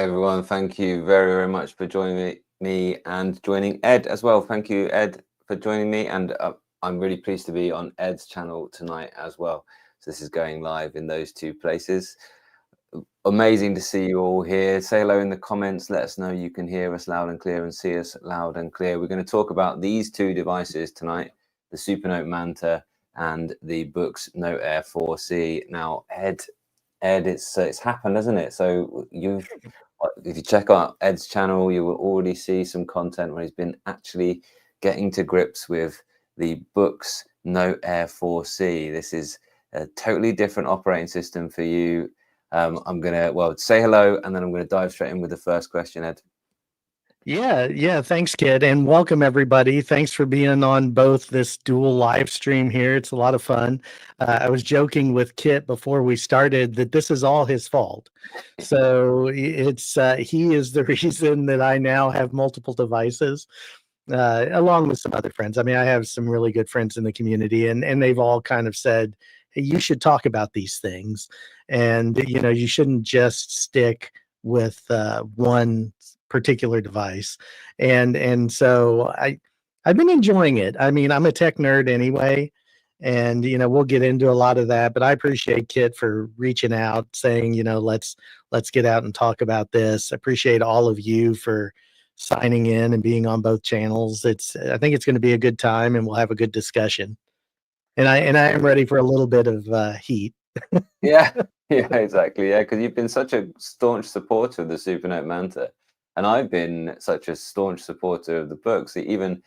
Everyone, thank you very, very much for joining me and joining Ed as well. Thank you, Ed, for joining me. And I'm really pleased to be on Ed's channel tonight as well. So this is going live in those two places. Amazing to see you all here. Say hello in the comments. Let us know you can hear us loud and clear and see us loud and clear. We're going to talk about these two devices tonight, the Supernote Manta and the Boox Note Air 4C. Now, Ed, it's happened, hasn't it? So if you check out Ed's channel, you will already see some content where he's been actually getting to grips with the Boox Note Air 4C. This is a totally different operating system for you. I'm gonna say hello, and then I'm gonna dive straight in with the first question, Ed. Yeah. Thanks, Kid, and welcome everybody. Thanks for being on both this dual live stream here. It's a lot of fun. I was joking with Kit before we started that this is all his fault. So it's he is the reason that I now have multiple devices, along with some other friends. I mean, I have some really good friends in the community, and they've all kind of said, hey, you should talk about these things, and you shouldn't just stick with one particular device. And so I've been enjoying it. I mean, I'm a tech nerd anyway, and we'll get into a lot of that, but I appreciate Kit for reaching out, saying, let's get out and talk about this. I appreciate all of you for signing in and being on both channels. I think it's going to be a good time, and we'll have a good discussion. And I am ready for a little bit of heat. Yeah, exactly. Yeah, because you've been such a staunch supporter of the Supernote Manta, and I've been such a staunch supporter of the Boox, even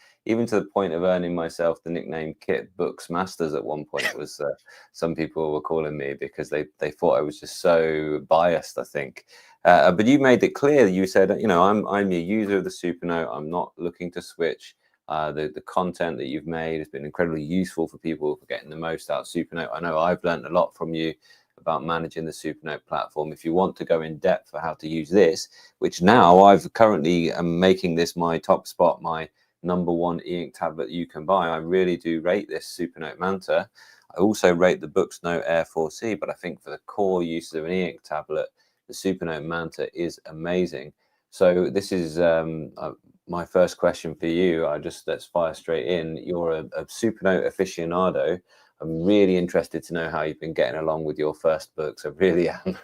to the point of earning myself the nickname Kit Boox Masters at one point. It was some people were calling me because they thought I was just so biased, I think. But you made it clear. You said, I'm a user of the Supernote. I'm not looking to switch. The content that you've made has been incredibly useful for people for getting the most out of Supernote. I know I've learned a lot from you about managing the Supernote platform. If you want to go in depth for how to use this, which now I've currently am making this my top spot, my #1 e-ink tablet you can buy. I really do rate this Supernote Manta. I also rate the Boox Note Air 4C, but I think for the core uses of an e-ink tablet, the Supernote Manta is amazing. So this is my first question for you. Let's fire straight in. You're a Supernote aficionado. I'm really interested to know how you've been getting along with your first books. I really am.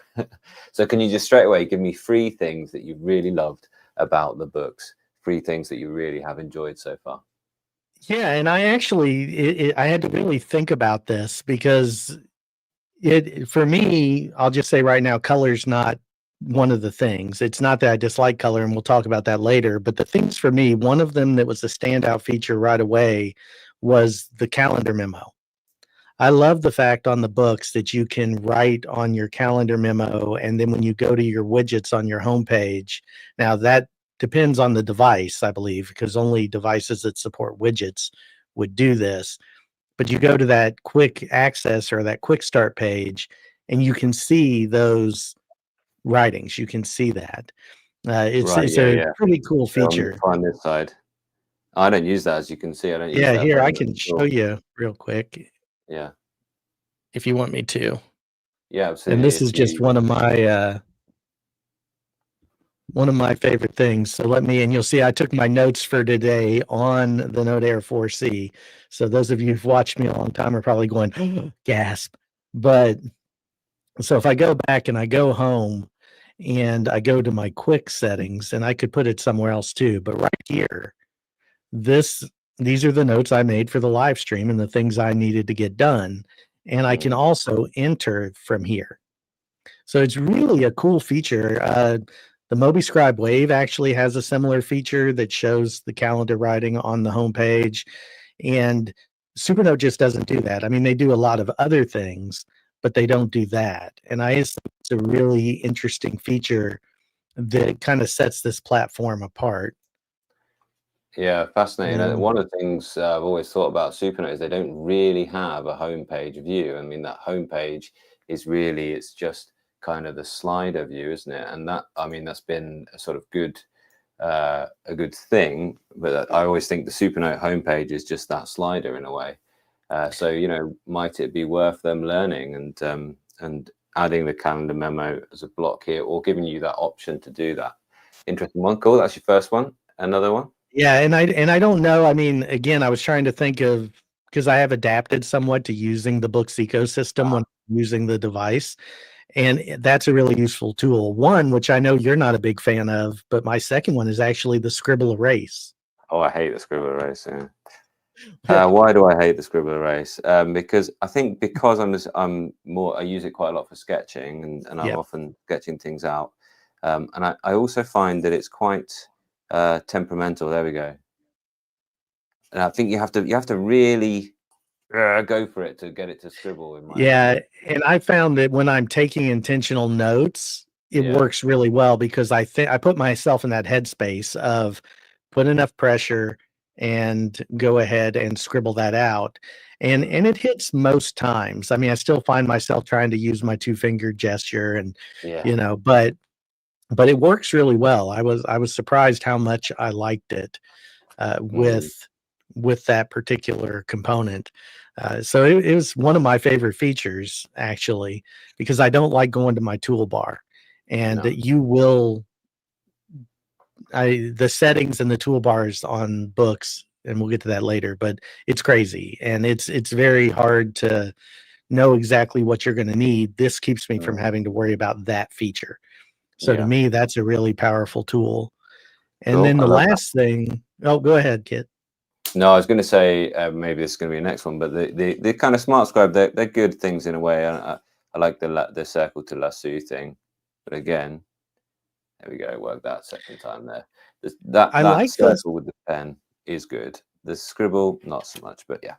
So can you just straight away give me 3 things that you've really loved about the books? 3 things that you really have enjoyed so far? Yeah, and I actually, I had to really think about this because for me, I'll just say right now, color's not one of the things. It's not that I dislike color, and we'll talk about that later, but the things for me, one of them that was a standout feature right away was the calendar memo. I love the fact on the Boox that you can write on your calendar memo, and then when you go to your widgets on your homepage, now that depends on the device, I believe, because only devices that support widgets would do this. But you go to that quick access or that quick start page, and you can see those writings. You can see that. It's a pretty cool feature. On this side, I don't use that, as you can see. I don't use Yeah, that here I can show you real quick. Yeah, if you want me to. Yeah, absolutely. And this is just one of my favorite things. So and you'll see I took my notes for today on the Note Air 4C. So those of you who've watched me a long time are probably going, gasp. But so if I go back and I go home and I go to my quick settings, and I could put it somewhere else too, but right here, these are the notes I made for the live stream and the things I needed to get done. And I can also enter from here. So it's really a cool feature. The MobiScribe Wave actually has a similar feature that shows the calendar writing on the homepage, and Supernote just doesn't do that. I mean, they do a lot of other things, but they don't do that. And I think it's a really interesting feature that kind of sets this platform apart. Yeah, fascinating. One of the things I've always thought about Supernote is they don't really have a homepage view. I mean, that homepage is really, it's just kind of the slider view, isn't it? And that, I mean, that's been a sort of a good thing. But I always think the Supernote homepage is just that slider in a way. So, might it be worth them learning and adding the calendar memo as a block here, or giving you that option to do that. Interesting one. Cool. That's your first one. Another one. Yeah, and I don't know. I mean, again, I was trying to think of, because I have adapted somewhat to using the Boox ecosystem when using the device, and that's a really useful tool. One, which I know you're not a big fan of, but my second one is actually the scribble erase. Oh, I hate the scribble erase. Yeah. Why do I hate the scribble erase? Because I think I'm more, I use it quite a lot for sketching, and I'm Yep. often sketching things out. And I also find that it's quite temperamental. There we go. And I think you have to really go for it to get it to scribble. In my opinion. And I found that when I'm taking intentional notes, it Yeah. works really well, because I think I put myself in that headspace of put enough pressure and go ahead and scribble that out. And it hits most times. I mean, I still find myself trying to use my two-finger gesture, and Yeah. but it works really well. I was surprised how much I liked it with that particular component. So it was one of my favorite features, actually, because I don't like going to my toolbar, and No. the settings and the toolbars on Boox, and we'll get to that later, but it's crazy, and it's very hard to know exactly what you're going to need. This keeps me from having to worry about that feature. So to Yeah. me, that's a really powerful tool. And Cool. then I the love that. last thing, oh, go ahead, Kit. No, I was going to say maybe this is going to be the next one, but the kind of smart scribe, they're good things in a way. I like the circle to lasso thing, but again, there we go. Work that second time there. I That like the circle with the pen is good. The scribble, not so much, but yeah.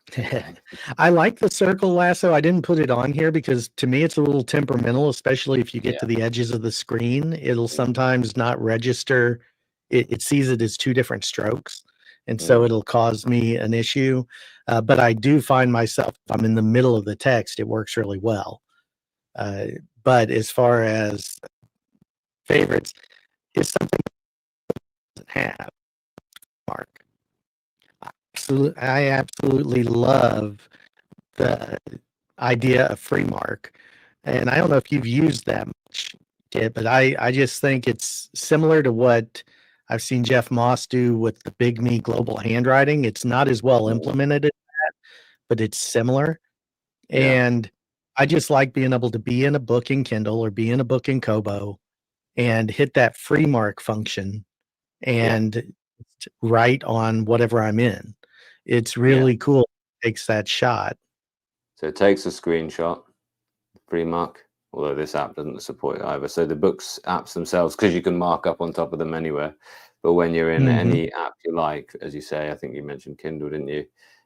I like the circle lasso. I didn't put it on here because to me it's a little temperamental, especially if you get to the edges of the screen. It'll sometimes not register. It sees it as two different strokes, and so it'll cause me an issue. But I do find myself, if I'm in the middle of the text, it works really well. But as far as favorites, is something that doesn't have mark. I absolutely love the idea of free mark. And I don't know if you've used that much yet, but I just think it's similar to what I've seen Jeff Moss do with the Big Me global handwriting. It's not as well implemented as that, but it's similar. And I just like being able to be in a book in Kindle or be in a book in Kobo and hit that free mark function and write on whatever I'm in. It's really cool. It takes that shot. So it takes a screenshot, free mark, although this app doesn't support it either. So the Boox apps themselves, because you can mark up on top of them anywhere. But when you're in any app you like, as you say, I think you mentioned Kindle, didn't you?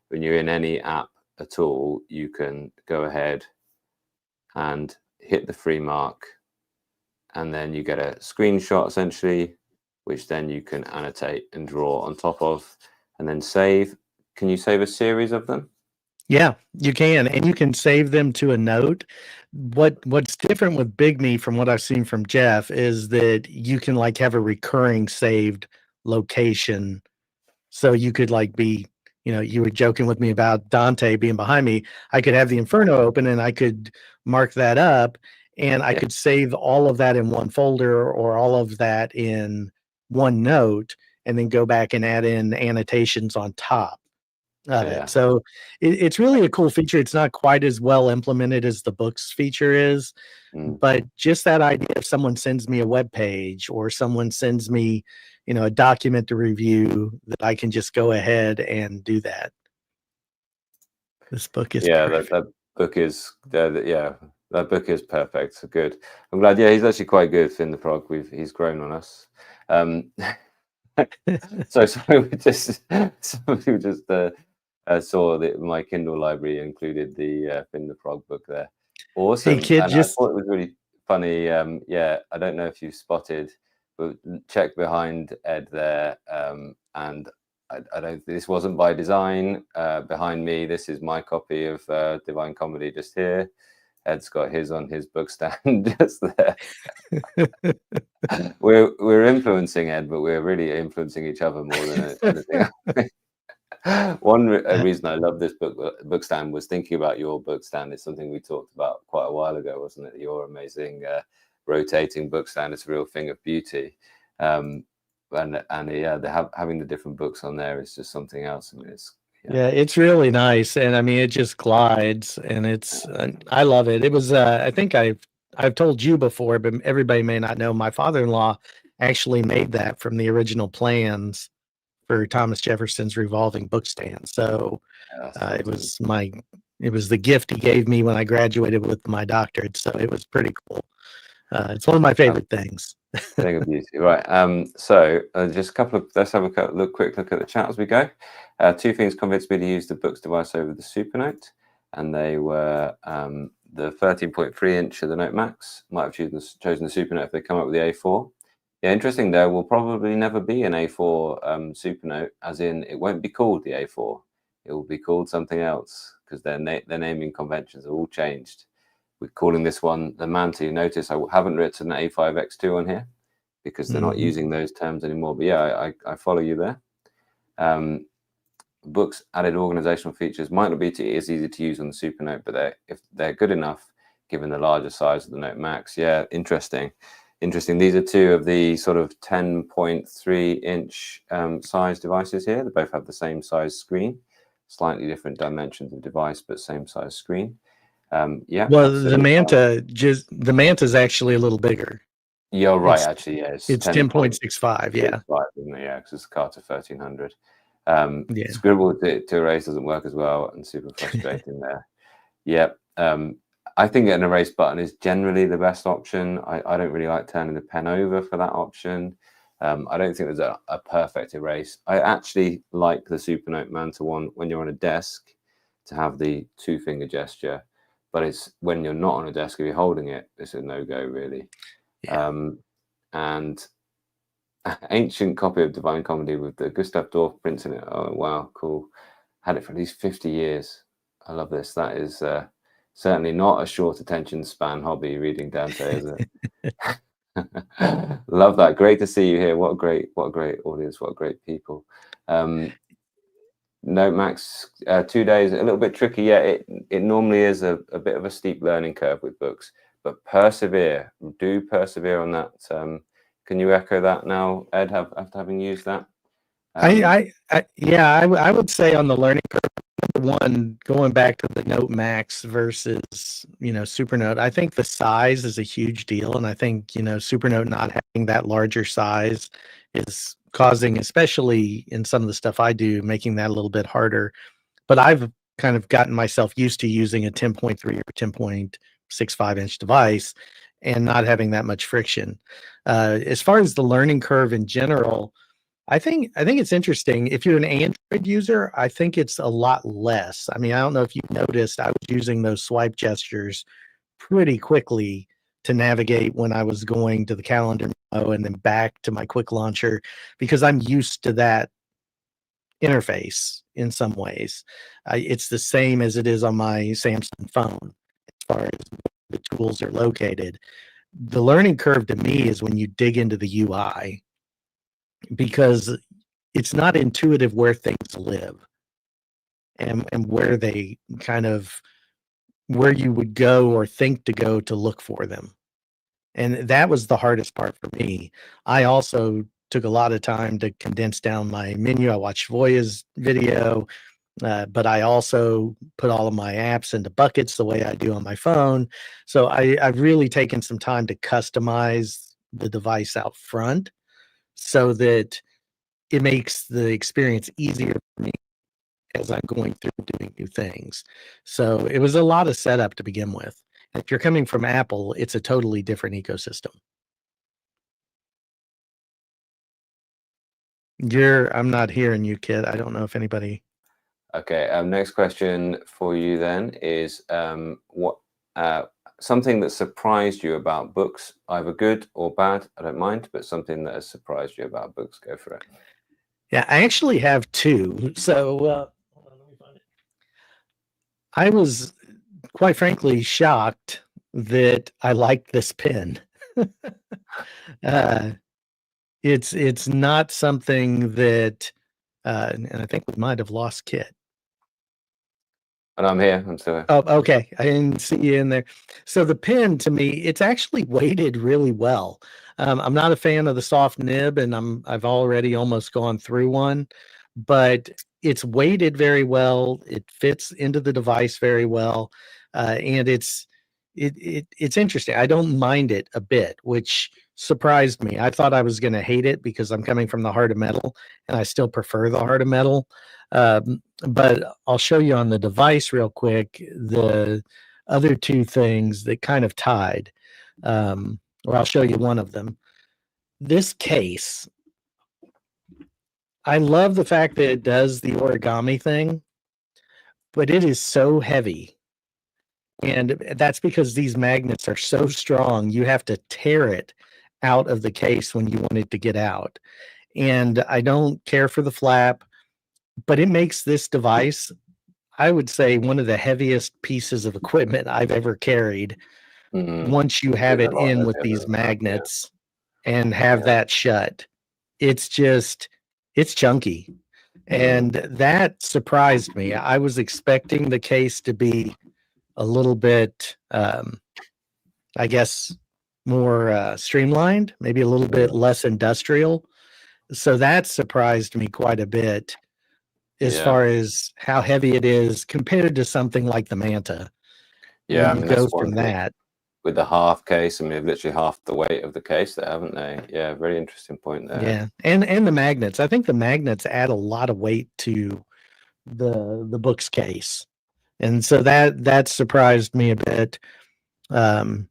When you're in any app at all, you can go ahead and hit the free mark, and then you get a screenshot essentially, which then you can annotate and draw on top of, and then save. Can you save a series of them? Yeah, you can, and you can save them to a note. What's different with Big Me from what I've seen from Jeff is that you can like have a recurring saved location. So you could like be, you were joking with me about Dante being behind me. I could have the Inferno open and I could mark that up, and I could save all of that in one folder or all of that in one note, and then go back and add in annotations on top of it. So it's really a cool feature. It's not quite as well implemented as the Boox feature is, but just that idea, if someone sends me a web page or someone sends me, a document to review, that I can just go ahead and do that. This book is perfect. That book is that book is perfect. So good. I'm glad. Yeah, he's actually quite good, Finn the Frog. He's grown on us. So somebody just saw that my Kindle library included the Finn the Frog book there. Awesome. Hey, kid, And I thought it was really funny. I don't know if you spotted, but check behind Ed there. And I don't. This wasn't by design. Behind me, this is my copy of Divine Comedy just here. Ed's got his on his book stand just there. We're influencing Ed, but we're really influencing each other more than anything. One reason I love this book stand was thinking about your book stand. It's something we talked about quite quite a while ago, wasn't it? Your amazing rotating book stand. It's a real thing of beauty. And yeah, having the different books on there is just something else. I mean, yeah, it's really nice, and I mean, it just glides, and it's I love it. It was I think I've told you before, but everybody may not know. My father-in-law actually made that from the original plans for Thomas Jefferson's revolving book stand. So it was the gift he gave me when I graduated with my doctorate. So it was pretty cool. It's one of my favorite things. Thing of beauty, right? So just a couple of let's have a quick look at the chat as we go. Two things convinced me to use the Boox device over the Supernote, and they were the 13.3-inch of the Note Max. Might have chosen the Supernote if they come up with the A4. Yeah, interesting. There will probably never be an A4 Supernote, as in it won't be called the A4. It will be called something else because their naming conventions are all changed. We're calling this one the Manti. Notice I haven't written an A5X2 on here because they're not using those terms anymore. But yeah, I follow you there. Boox added organizational features might not be as easy to use on the Supernote, but if they're good enough, given the larger size of the Note Max. Yeah, interesting. These are two of the sort of 10.3-inch size devices here. They both have the same size screen, slightly different dimensions of device, but same size screen. Yeah. Well, the Manta is actually a little bigger. You're right. Actually, yeah, it's 10.65. Yeah. 5, isn't it? Yeah, because it's a Carter 1300. Scribble to erase doesn't work as well, and super frustrating there. Yep. I think an erase button is generally the best option. I don't really like turning the pen over for that option. I don't think there's a perfect erase. I actually like the Supernote Manta one when you're on a desk to have the 2-finger gesture, but it's when you're not on a desk, if you're holding it, it's a no-go really. Yeah. And ancient copy of Divine Comedy with the Gustav Dorff prints in it. Oh wow, cool. Had it for at least 50 years. I love this. That is certainly not a short attention span hobby, reading Dante, is it? Love that. Great to see you here. What a great audience. What great people. Note Max, 2 days, a little bit tricky. Yeah, it normally is a bit of a steep learning curve with Boox, but persevere. Do persevere on that. Can you echo that now, Ed, after having used that? I would say on the learning curve, number one, going back to the Note Max versus, Supernote, I think the size is a huge deal. And I think, Supernote not having that larger size is causing, especially in some of the stuff I do, making that a little bit harder. But I've kind of gotten myself used to using a 10.3 or 10.65-inch device and not having that much friction. As far as the learning curve in general, I think it's interesting. If you're an Android user, I think it's a lot less. I mean, I don't know if you've noticed, I was using those swipe gestures pretty quickly to navigate when I was going to the calendar and then back to my quick launcher because I'm used to that interface in some ways. It's the same as it is on my Samsung phone as far as the tools are located. The learning curve to me is when you dig into the UI because it's not intuitive where things live and where they kind of where you would go or think to go to look for them. And that was the hardest part for me. I also took a lot of time to condense down my menu. I watched Voya's video, but I also put all of my apps into buckets the way I do on my phone. So I've really taken some time to customize the device out front so that it makes the experience easier for me as I'm going through doing new things. So it was a lot of setup to begin with. If you're coming from Apple, it's a totally different ecosystem. I'm not hearing you, Kit. I don't know if anybody. Okay. Next question for you then is what something that surprised you about Boox, either good or bad. I don't mind, but something that has surprised you about Boox. Go for it. Yeah, I actually have two. So hold on, let me find it. I was quite frankly shocked that I liked this pen. It's not something that, and I think we might have lost Kit. And I'm here. I'm still here. Oh, okay. I didn't see you in there. So the pen, to me, it's actually weighted really well. I'm not a fan of the soft nib, and I've already almost gone through one, but it's weighted very well. It fits into the device very well, and it's interesting. I don't mind it a bit, which surprised me. I thought I was going to hate it because I'm coming from the heart of metal, and I still prefer the heart of metal. But I'll show you on the device real quick the other two things that kind of tied. Or I'll show you one of them. This case, I love the fact that it does the origami thing, but it is so heavy. And that's because these magnets are so strong, you have to tear it out of the case when you want it to get out. And I don't care for the flap, but it makes this device, I would say, one of the heaviest pieces of equipment I've ever carried. Once you have it in with these magnets and have that shut, it's chunky. And that surprised me. I was expecting the case to be a little bit, I guess, more streamlined, maybe a little bit less industrial. So that surprised me quite a bit as far as how heavy it is compared to something like the Manta. Yeah, I You mean, go that's one from thing. that. With the half case, I mean, they've literally half the weight of the case there, haven't they? Yeah, very interesting point there. Yeah, and the magnets. I think the magnets add a lot of weight to the Boox case, and so that surprised me a bit. And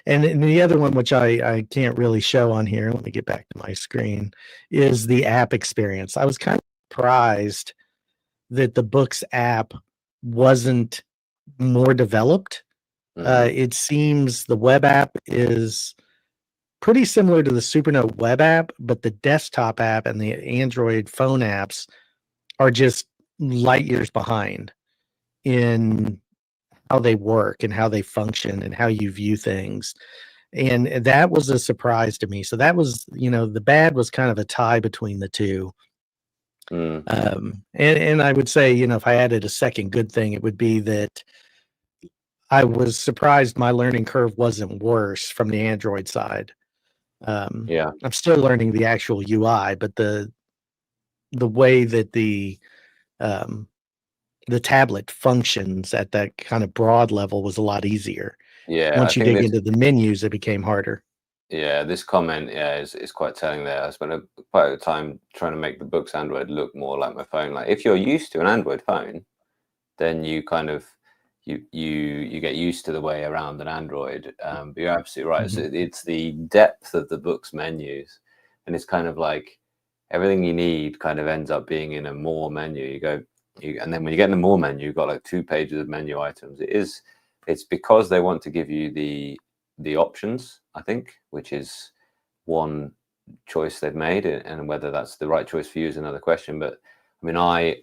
the other one, which I can't really show on here, let me get back to my screen, is the app experience. I was kind of surprised that the Boox app wasn't more developed. It seems the web app is pretty similar to the Supernote web app, but the desktop app and the Android phone apps are just light years behind in how they work and how they function and how you view things. And that was a surprise to me. So that was, the bad was kind of a tie between the two. And I would say, if I added a second good thing, it would be that I was surprised my learning curve wasn't worse from the Android side. I'm still learning the actual UI, but the way that the tablet functions at that kind of broad level was a lot easier. Yeah, Once I you think dig this. into the menus, it became harder. Yeah, this comment, is quite telling there. I spent quite a time trying to make the Boox Android look more like my phone. Like, if you're used to an Android phone, then you kind of you get used to the way around an Android. But you're absolutely right. So it's the depth of the Boox menus, and it's kind of like everything you need kind of ends up being in a more menu. And then when you get in the more menu, you've got like 2 pages of menu items. It's because they want to give you the options, I think, which is one choice they've made, and whether that's the right choice for you is another question. But I mean, I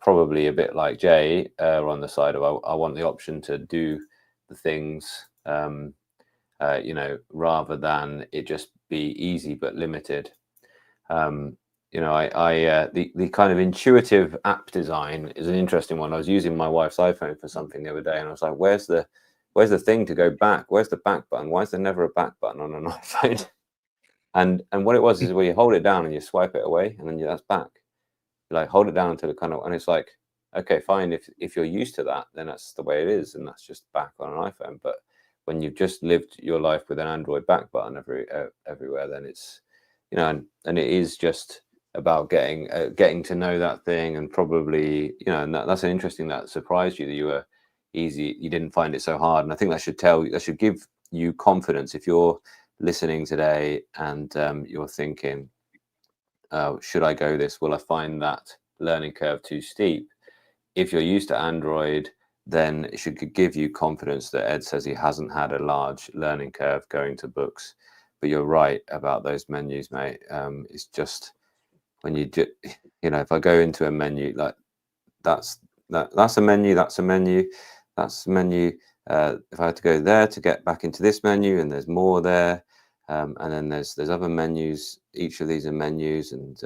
probably a bit like Jay on the side of I want the option to do the things, rather than it just be easy but limited. The kind of intuitive app design is an interesting one. I was using my wife's iPhone for something the other day, and I was like, where's the thing to go back? Where's the back button? Why is there never a back button on an iPhone? And what it was is where you hold it down and you swipe it away, and then that's back. You like hold it down until it kind of, and it's like, okay, fine. If you're used to that, then that's the way it is, and that's just back on an iPhone. But when you've just lived your life with an Android back button everywhere, then it's, and it is just about getting to know that thing, and probably, and that's an interesting, that surprised you that you didn't find it so hard. And I think that should give you confidence if you're listening today and you're thinking, should I go this? Will I find that learning curve too steep? If you're used to Android, then it should give you confidence that Ed says he hasn't had a large learning curve going to Boox. But you're right about those menus, mate. It's just when if I go into a menu, like that's a menu, that's a menu, that's a menu. If I had to go there to get back into this menu, and there's more there, and then there's other menus. Each of these are menus, and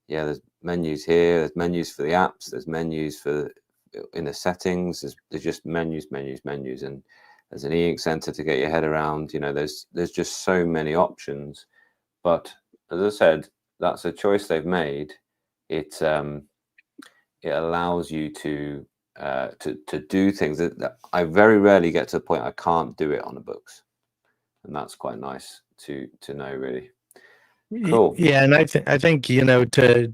there's menus here. There's menus for the apps. There's menus for in the settings, there's just menus, and there's an e-ink center to get your head around. You know, there's just so many options. But as I said, that's a choice they've made. It allows you to do things that I very rarely get to the point I can't do it on the Boox, and that's quite nice to know, really. Cool. Yeah, and I think, you know, to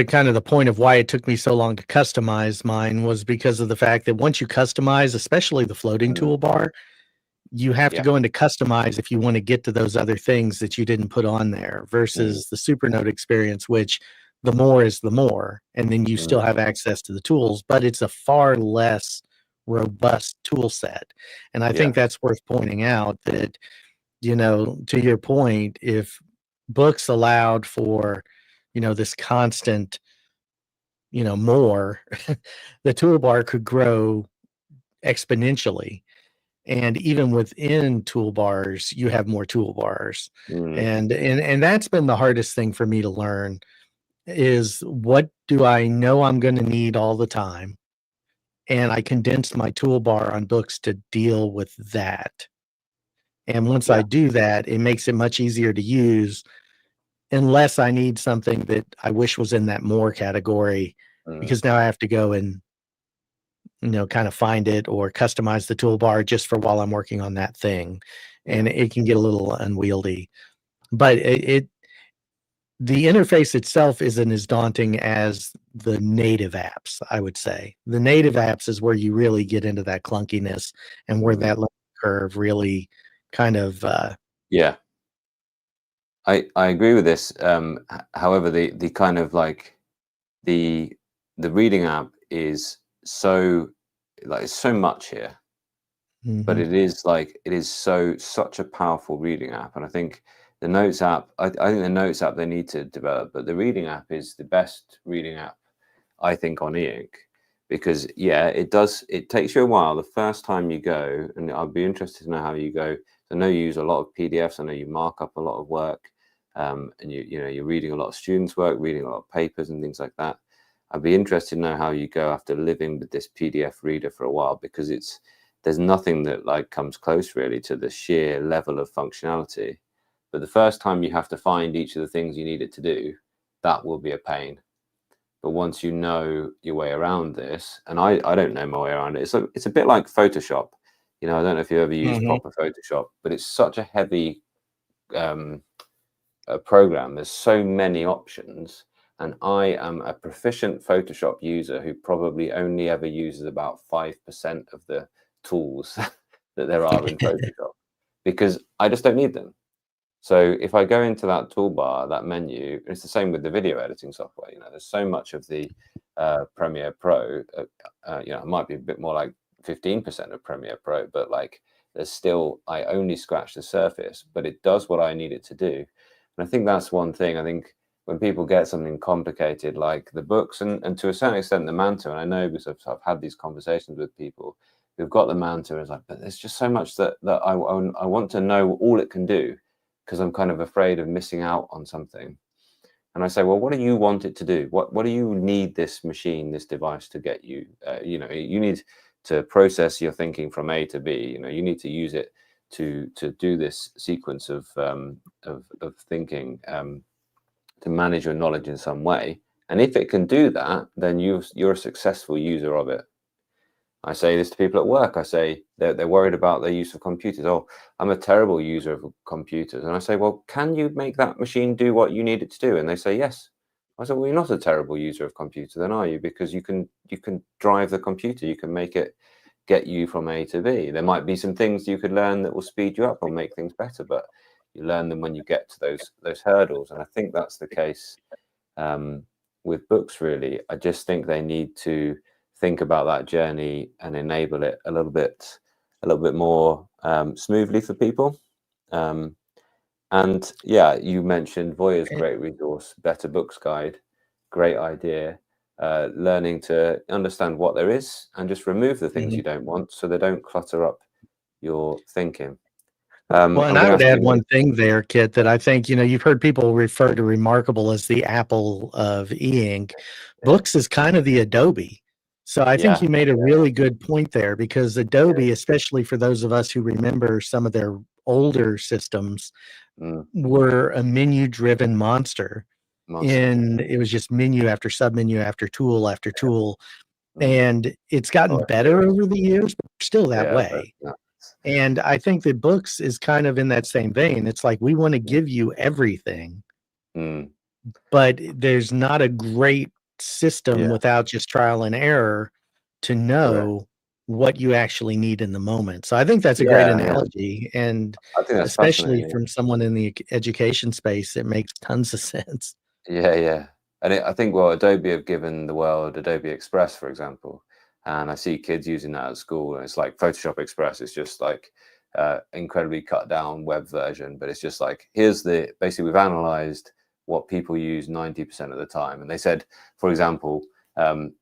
kind of the point of why it took me so long to customize mine was because of the fact that once you customize, especially the floating toolbar, you have to go into customize if you want to get to those other things that you didn't put on there versus the Supernote experience, which the more is the more, and then you still have access to the tools, but it's a far less robust tool set. And I think that's worth pointing out that, you know, to your point, if Boox allowed for, you know, this constant, you know, more, the toolbar could grow exponentially. And even within toolbars, you have more toolbars. And that's been the hardest thing for me to learn is what do I know I'm going to need all the time? And I condensed my toolbar on Boox to deal with that. And once I do that, it makes it much easier to use unless I need something that I wish was in that more category, because now I have to go and, you know, kind of find it or customize the toolbar just for while I'm working on that thing. And it can get a little unwieldy, but the interface itself isn't as daunting as the native apps, I would say. The native apps is where you really get into that clunkiness and where that learning curve really kind of I agree with this. However, the kind of like the reading app is so it's so much here, but it is such a powerful reading app. And I think the Notes app, I think the Notes app they need to develop, but the reading app is the best reading app, I think, on e-ink, because it takes you a while the first time you go, and I'd be interested to know how you go. I know you use a lot of PDFs. I know you mark up a lot of work, and you're reading a lot of students' work, reading a lot of papers and things like that. I'd be interested to know how you go after living with this PDF reader for a while, because there's nothing that like comes close really to the sheer level of functionality. But the first time you have to find each of the things you need it to do, that will be a pain. But once you know your way around this, and I don't know my way around it, it's a bit like Photoshop. You know, I don't know if you ever use proper Photoshop, but it's such a heavy program. There's so many options, and I am a proficient Photoshop user who probably only ever uses about 5% of the tools that there are in Photoshop, because I just don't need them. So if I go into that toolbar, that menu, it's the same with the video editing software. You know, there's so much of the Premiere Pro. You know, it might be a bit more like 15% of Premiere Pro, but like there's still, I only scratch the surface, but it does what I need it to do. And I think that's one thing. I think when people get something complicated like the Boox, and to a certain extent the Manta, and I know because I've had these conversations with people who've got the Manta, is like, but there's just so much that I want to know all it can do, because I'm kind of afraid of missing out on something. And I say, well, what do you want it to do? What do you need this machine, this device to get you? You know, you need to process your thinking from A to B. You know, you need to use it to do this sequence of thinking, to manage your knowledge in some way. And if it can do that, then you're a successful user of it. I say this to people at work. I say they're worried about their use of computers. Oh, I'm a terrible user of computers. And I say, well, can you make that machine do what you need it to do? And they say, yes. I said, well, you're not a terrible user of computer then, are you? Because you can drive the computer. You can make it get you from A to B. There might be some things you could learn that will speed you up or make things better, but you learn them when you get to those hurdles. And I think that's the case with Boox, really. I just think they need to think about that journey and enable it a little bit more smoothly for people. And yeah, you mentioned Voya's great resource, Better Books Guide, great idea. Learning to understand what there is and just remove the things you don't want, so they don't clutter up your thinking. Well, and I would add one thing there, Kit, that I think, you know, you've heard people refer to Remarkable as the Apple of e-ink. Boox is kind of the Adobe. So I think Yeah. you made a really good point there, because Adobe, especially for those of us who remember some of their older systems, Mm. were a menu-driven monster. Monster. And it was just menu after submenu after tool after tool. Mm. And it's gotten Oh, better over the years, but still that yeah, but way. yeah. And I think that Boox is kind of in that same vein. It's like we want to give you everything, Mm. but there's not a great system Yeah, without just trial and error to correct. know what you actually need in the moment. So I think that's a great Yeah, yeah. analogy. And I think that's especially fascinating. from someone in the education space, it makes tons of sense. Yeah, yeah. And I think, well, Adobe have given the world Adobe Express, for example, and I see kids using that at school, and it's like Photoshop Express. It's just like incredibly cut down web version, but it's just like, here's the basically we've analyzed what people use 90% of the time, and they said, for example, um,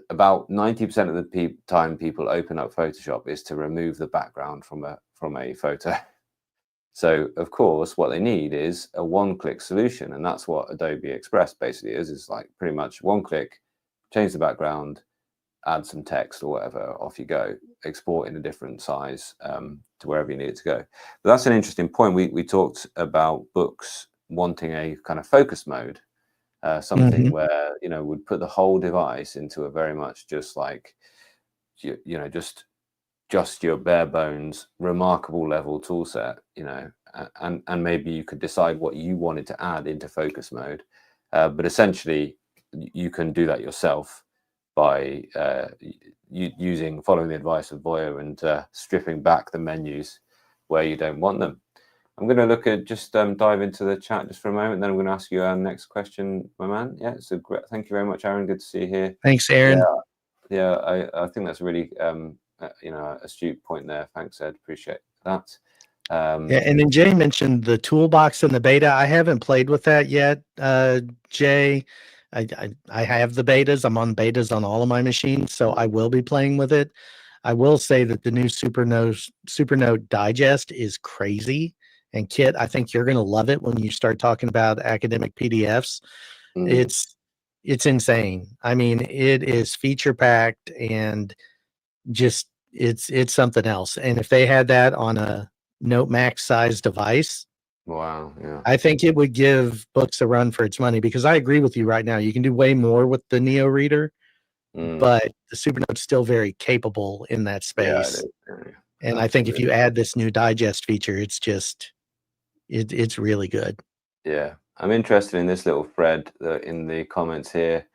about 90% of the time people open up Photoshop is to remove the background from a photo. So of course, what they need is a one-click solution, and that's what Adobe Express basically is. It's like pretty much one click, change the background, add some text or whatever, off you go, export in a different size to wherever you need it to go. But that's an interesting point. We talked about Boox wanting a kind of focus mode, something Mhm. where would put the whole device into a very much just like just your bare bones remarkable level tool set, and maybe you could decide what you wanted to add into focus mode, but essentially you can do that yourself by following the advice of Voya and stripping back the menus where you don't want them. I'm going to look at just dive into the chat just for a moment, then I'm going to ask you our next question, my man. Yeah, so great. Thank you very much, Aaron. Good to see you here. Thanks, Yeah, Aaron. yeah, I think that's a really astute point there. Thanks, Ed. Appreciate that. Yeah, and then Jay mentioned the toolbox and the beta. I haven't played with that yet, Jay. I have the betas. I'm on betas on all of my machines, so I will be playing with it. I will say that the new Supernote Digest is crazy. And Kit, I think you're going to love it when you start talking about academic PDFs. mm, It's insane. I mean, it is feature packed and just it's something else. And if they had that on a Note Max size device, wow, yeah. I think it would give Boox a run for its money, because I agree with you right now. You can do way more with the Neo reader, Mm, but the Supernote's still very capable in that yeah, it space. is. Yeah, And I think if absolutely. you add this new digest feature, it's just it's really good. Yeah, I'm interested in this little thread in the comments here.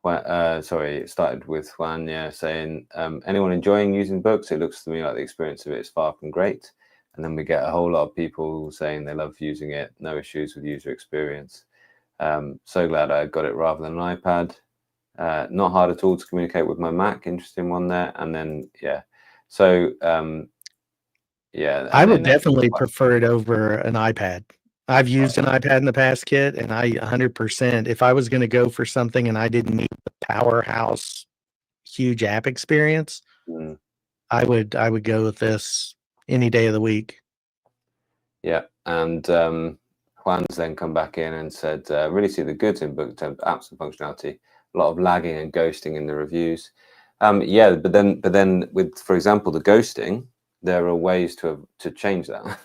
Sorry, it started with Juan, yeah, saying, anyone enjoying using Boox? It looks to me like the experience of it is far from great. And then we get a whole lot of people saying they love using it, no issues with user experience. So glad I got it rather than an iPad. Not hard at all to communicate with my Mac. Interesting one there. And then, yeah. So, yeah. I And would then, definitely prefer it over an iPad. I've used an iPad in the past, Kit, and I 100%, if I was going to go for something and I didn't need the powerhouse huge app experience, mm, I would go with this any day of the week. yeah. And Juan's then come back in and said, really see the goods in book terms, apps and functionality, a lot of lagging and ghosting in the reviews. Yeah, but then with, for example, the ghosting, there are ways to change that.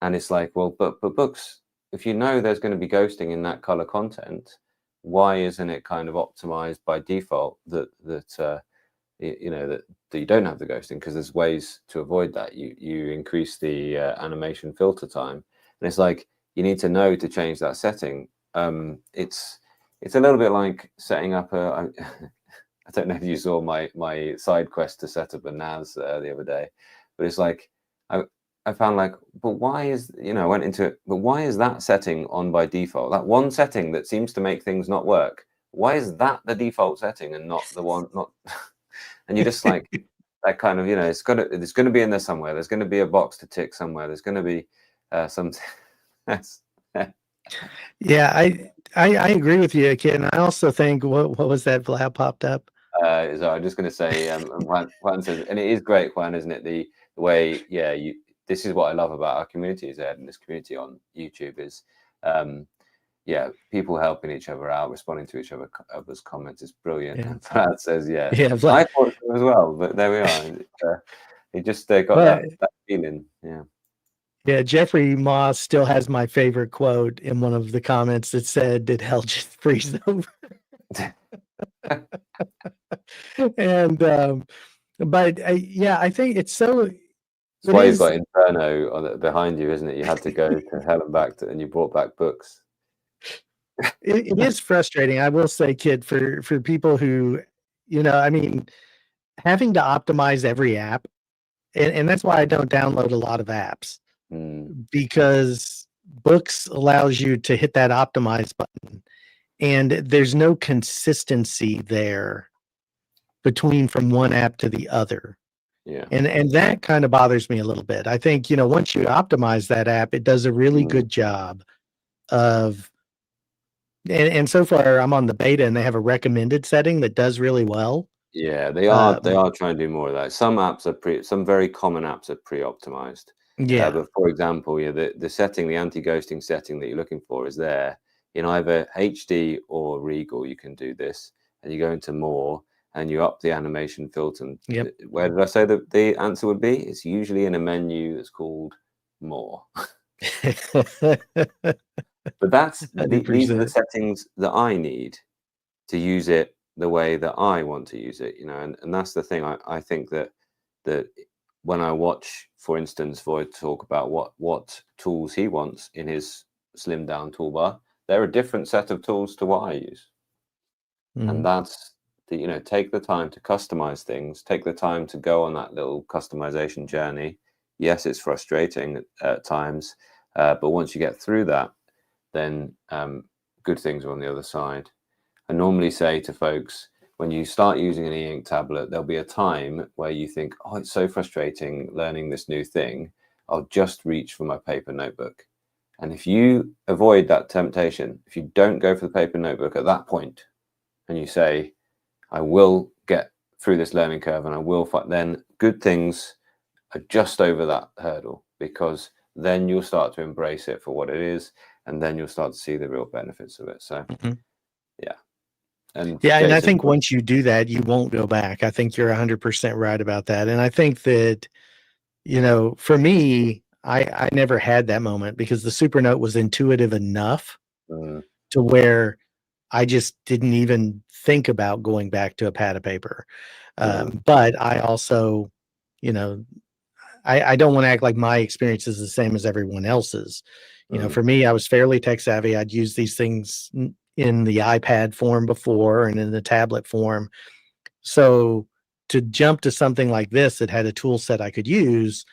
And it's like, well, but books, if you know there's going to be ghosting in that color content, why isn't it kind of optimized by default that that you don't have the ghosting? Because there's ways to avoid that. You increase the animation filter time, and it's like you need to know to change that setting. It's a little bit like setting up a I don't know if you saw my side quest to set up a NAS the other day, but it's like I I found like, but why is I went into it, but why is that setting on by default? That one setting that seems to make things not work. Why is that the default setting and not the one not? And you're just like that kind of it's gonna be in there somewhere. There's gonna be a box to tick somewhere. There's gonna be something. That's Yeah, I agree with you, Kit. And I also think what was that Vlad popped up? So I'm just going to say, and Juan says, and it is great, Juan, isn't it? The way, this is what I love about our community, is in this community on YouTube is, yeah, people helping each other out, responding to each other's comments is brilliant. Yeah. And Brad says, yeah, Yeah, I thought so as well, but there we are. He just got that feeling. Yeah. Yeah, Jeffrey Moss still has my favorite quote in one of the comments that said, "Did hell just freeze over?" And but yeah, I think it's so. That's why you've got Inferno behind you, isn't it? You had to go to hell and back, and you brought back Boox. It is frustrating, I will say, Kid, for people who, I mean, having to optimize every app, and that's why I don't download a lot of apps, because Boox allows you to hit that optimize button, and there's no consistency there between from one app to the other. Yeah. And that kind of bothers me a little bit. I think, once you optimize that app, it does a really good job of, and so far I'm on the beta and they have a recommended setting that does really well. Yeah, they are trying to do more of that. Some apps are some very common apps are pre-optimized. Yeah. But for example, yeah, the setting, the anti-ghosting setting that you're looking for is there in either HD or Regal. You can do this, and you go into more, and you up the animation filter. Yep. Where did I say that the answer would be? It's usually in a menu that's called more. But these are the settings that I need to use it the way that I want to use it, and that's the thing. I think that when I watch, for instance, Void talk about what tools he wants in his slimmed down toolbar, they're a different set of tools to what I use. And that's take the time to customize things, take the time to go on that little customization journey. Yes, it's frustrating at times, but once you get through that, then good things are on the other side. I normally say to folks, when you start using an e-ink tablet, there'll be a time where you think, oh, it's so frustrating learning this new thing. I'll just reach for my paper notebook. And if you avoid that temptation, if you don't go for the paper notebook at that point, and you say, I will get through this learning curve and I will fight, then good things are just over that hurdle, because then you'll start to embrace it for what it is, and then you'll start to see the real benefits of it. So, yeah. And and I think once you do that, you won't go back. I think you're 100% right about that. And I think that, for me, I never had that moment because the Supernote was intuitive enough to where I just didn't even think about going back to a pad of paper. But I also, I don't want to act like my experience is the same as everyone else's. For me, I was fairly tech savvy. I'd used these things in the iPad form before and in the tablet form. So to jump to something like this that had a tool set I could use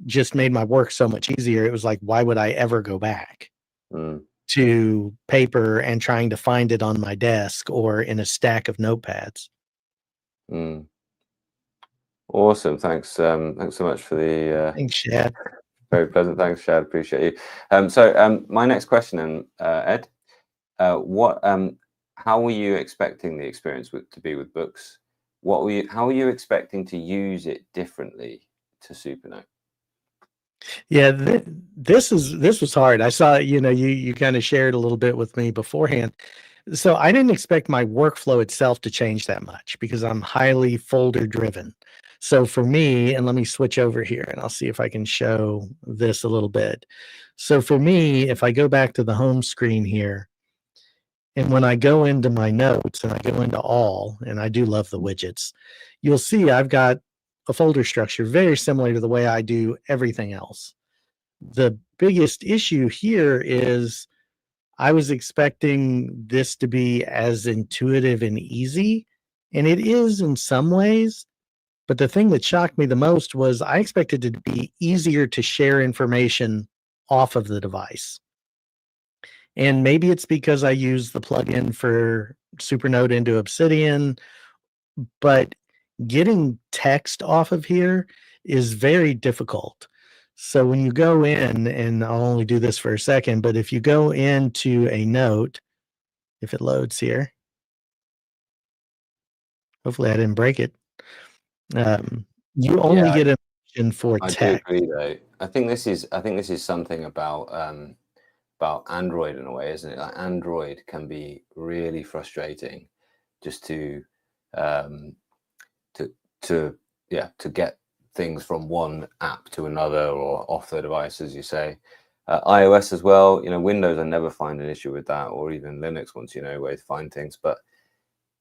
just made my work so much easier. It was like, why would I ever go back to paper and trying to find it on my desk or in a stack of notepads? Awesome. Thanks so much for the Thanks, Shad. very pleasant. Thanks, Shad. Appreciate you. So my next question, then, Ed, how were you expecting the experience to be with Boox? How were you expecting to use it differently to Supernote? Yeah, this was hard. I saw, you kind of shared a little bit with me beforehand. So I didn't expect my workflow itself to change that much because I'm highly folder driven. So for me, and let me switch over here and I'll see if I can show this a little bit. So for me, if I go back to the home screen here, and when I go into my notes and I go into all, and I do love the widgets, you'll see I've got a folder structure very similar to the way I do everything else. The biggest issue here is I was expecting this to be as intuitive and easy, and it is in some ways. But the thing that shocked me the most was I expected it to be easier to share information off of the device. And maybe it's because I use the plugin for Supernote into Obsidian, but getting text off of here is very difficult. So when you go in, and I'll only do this for a second, but if you go into a note, if it loads here, hopefully I didn't break it. You only get an option for text. I do agree, though. I think this is something about about Android in a way, isn't it? Like Android can be really frustrating just to get things from one app to another or off the device, as you say. iOS as well, Windows, I never find an issue with that, or even Linux once you know where to find things. But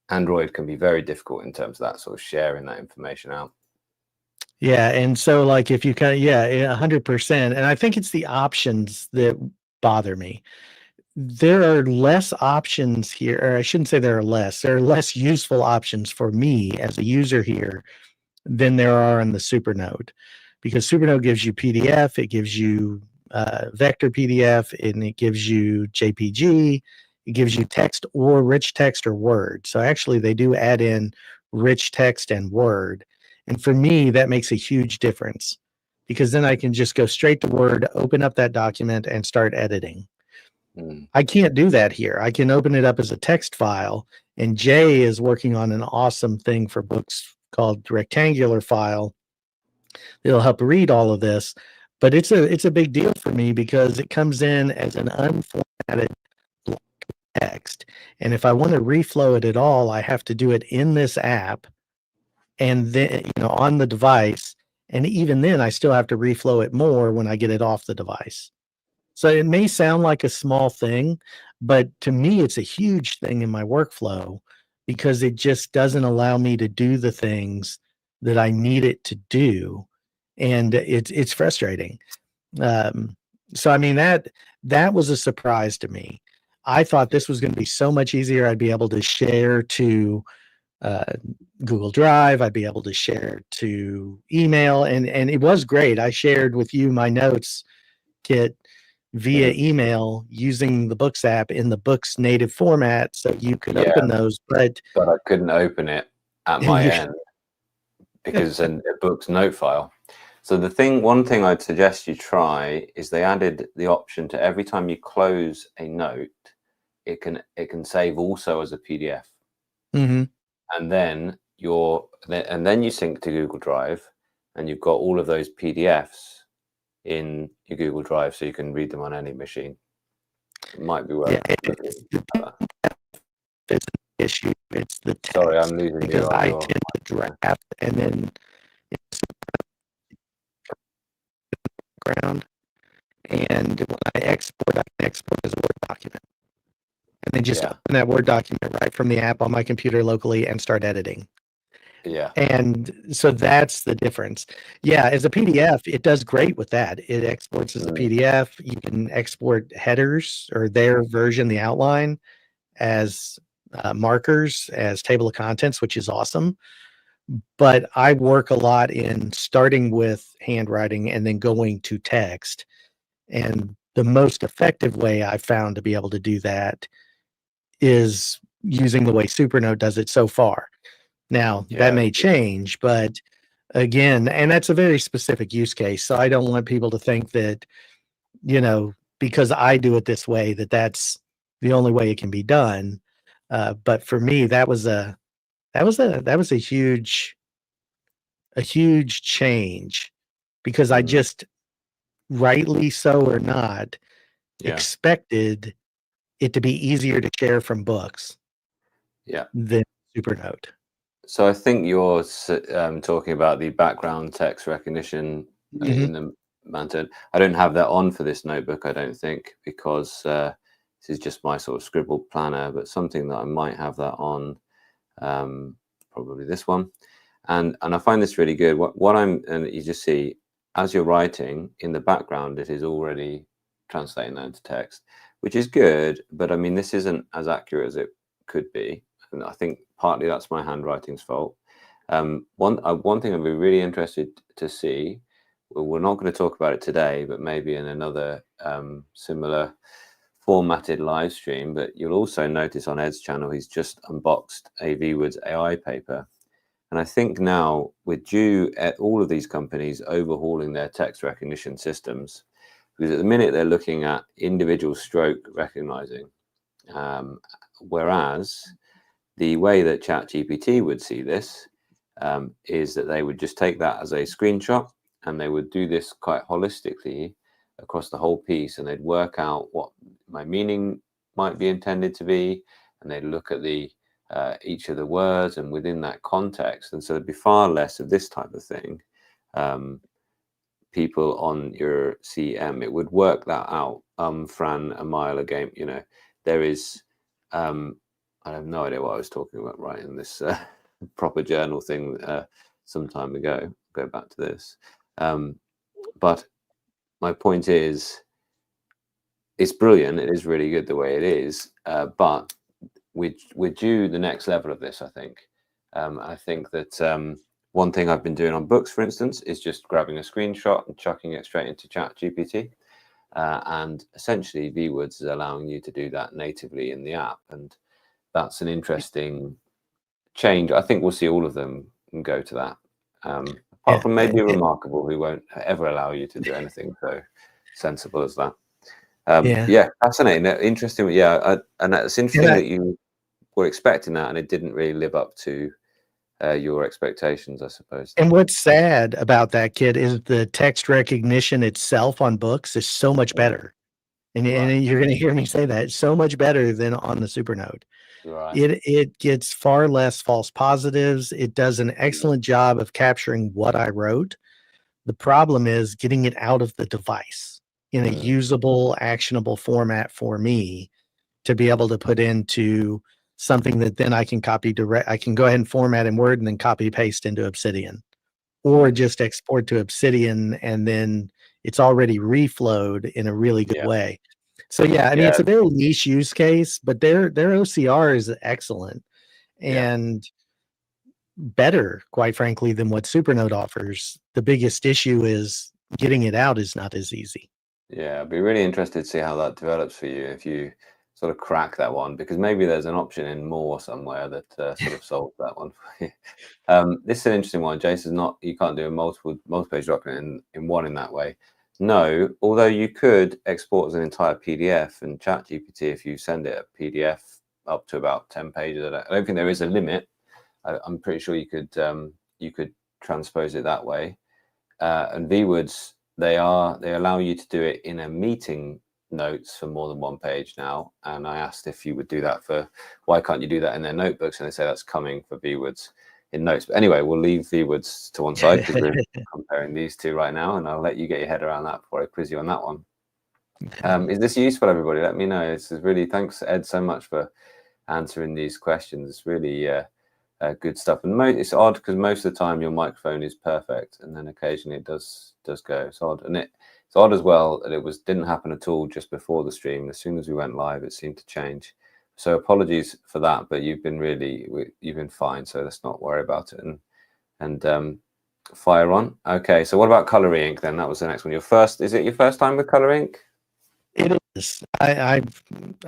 Android can be very difficult in terms of that sort of sharing that information out. Yeah, and so like if you kind of 100%, and I think it's the options that bother me. There are less options here, or I shouldn't say there are less. There are less useful options for me as a user here than there are in the Supernote, because Supernote gives you PDF, it gives you vector PDF, and it gives you JPG, it gives you text or rich text or Word. So actually, they do add in rich text and Word, and for me, that makes a huge difference, because then I can just go straight to Word, open up that document, and start editing. I can't do that here. I can open it up as a text file, and Jay is working on an awesome thing for Boox called rectangular file. It'll help read all of this, but it's a big deal for me because it comes in as an unformatted block of text, and if I want to reflow it at all, I have to do it in this app, and then on the device, and even then, I still have to reflow it more when I get it off the device. So it may sound like a small thing, but to me, it's a huge thing in my workflow because it just doesn't allow me to do the things that I need it to do, and it's frustrating. So I mean that was a surprise to me. I thought this was going to be so much easier. I'd be able to share to uh, Google Drive. I'd be able to share to email, and it was great. I shared with you my notes, Kit, via email using the Boox app in the Boox native format, so you could open those. But I couldn't open it at my end because it's a Boox note file. So one thing I'd suggest you try is they added the option to every time you close a note, it can save also as a PDF. Mm-hmm. And then you sync to Google Drive, and you've got all of those PDFs in your Google Drive, so you can read them on any machine. It might be worth looking at that. It's an issue. It's the text. Sorry, I'm losing you. Because I tend to draft and then background, and when I can export as a Word document, and then just open that Word document right from the app on my computer locally and start editing. And so that's the difference. Yeah, as a PDF, it does great with that. It exports as a PDF. You can export headers or their version, the outline, as markers, as table of contents, which is awesome. But I work a lot in starting with handwriting and then going to text. And the most effective way I've found to be able to do that is using the way Supernote does it so far. Now, that may change, but again, and that's a very specific use case. So I don't want people to think that, because I do it this way, that's the only way it can be done. But for me, that was a huge change, because I just, rightly so or not, expected it to be easier to share from Boox than Supernote. So I think you're talking about the background text recognition in the Mantle. I don't have that on for this notebook, I don't think, because this is just my sort of scribbled planner, but something that I might have that on, probably this one. And I find this really good. And you just see, as you're writing in the background, it is already translating that into text, which is good. But I mean, this isn't as accurate as it could be. And I think partly that's my handwriting's fault. One thing I'd be really interested to see, well, we're not going to talk about it today, but maybe in another similar formatted live stream, but you'll also notice on Ed's channel, he's just unboxed a ViWoods AI paper. And I think now, with all of these companies overhauling their text recognition systems, because at the minute they're looking at individual stroke recognizing, whereas the way that ChatGPT would see this is that they would just take that as a screenshot, and they would do this quite holistically across the whole piece, and they'd work out what my meaning might be intended to be, and they'd look at the each of the words and within that context. And so there'd be far less of this type of thing. People on your CM, it would work that out. Fran, a mile a game, you know, there is, I have no idea what I was talking about writing this proper journal thing some time ago. Go back to this. But my point is, it's brilliant. It is really good the way it is. But we're due the next level of this, I think. I think that one thing I've been doing on Boox, for instance, is just grabbing a screenshot and chucking it straight into ChatGPT. And essentially, ViWoods is allowing you to do that natively in the app. And that's an interesting change. I think we'll see all of them go to that. Apart from maybe Remarkable, who won't ever allow you to do anything so sensible as that. Yeah, fascinating, interesting. Yeah, and it's interesting that you were expecting that, and it didn't really live up to your expectations, I suppose. And what's sad about that, Kid, is the text recognition itself on Boox is so much better. And you're going to hear me say that, it's so much better than on the Supernote. Right. It gets far less false positives. It does an excellent job of capturing what I wrote. The problem is getting it out of the device in a usable, actionable format for me to be able to put into something that then I can copy direct. I can go ahead and format in Word and then copy paste into Obsidian, or just export to Obsidian, and then it's already reflowed in a really good way. So yeah, I mean, it's a very niche use case, but their OCR is excellent and better, quite frankly, than what Supernote offers. The biggest issue is getting it out is not as easy. Yeah, I'd be really interested to see how that develops for you if you sort of crack that one, because maybe there's an option in more somewhere that sort of solves that one for you. This is an interesting one. Jason's not, you can't do a multi-page document in one in that way. No, although you could export as an entire PDF, and ChatGPT, if you send it a PDF up to about 10 pages, I don't think there is a limit. I'm pretty sure you could transpose it that way. And ViWoods, they allow you to do it in a meeting notes for more than one page now. And I asked if you would do that why can't you do that in their notebooks? And they say that's coming for ViWoods in notes. But anyway, we'll leave ViWoods to one side because we're comparing these two right now, and I'll let you get your head around that before I quiz you on that one. Is this useful, everybody? Let me know. This is really, thanks Ed so much for answering these questions. It's really good stuff. And it's odd because most of the time your microphone is perfect, and then occasionally it does go. It's odd, and it's odd as well that it didn't happen at all just before the stream. As soon as we went live, it seemed to change. So apologies for that, but you've been fine. So let's not worry about it and fire on. Okay, so what about Color Ink then? That was the next one. Is it your first time with Color Ink? It is. I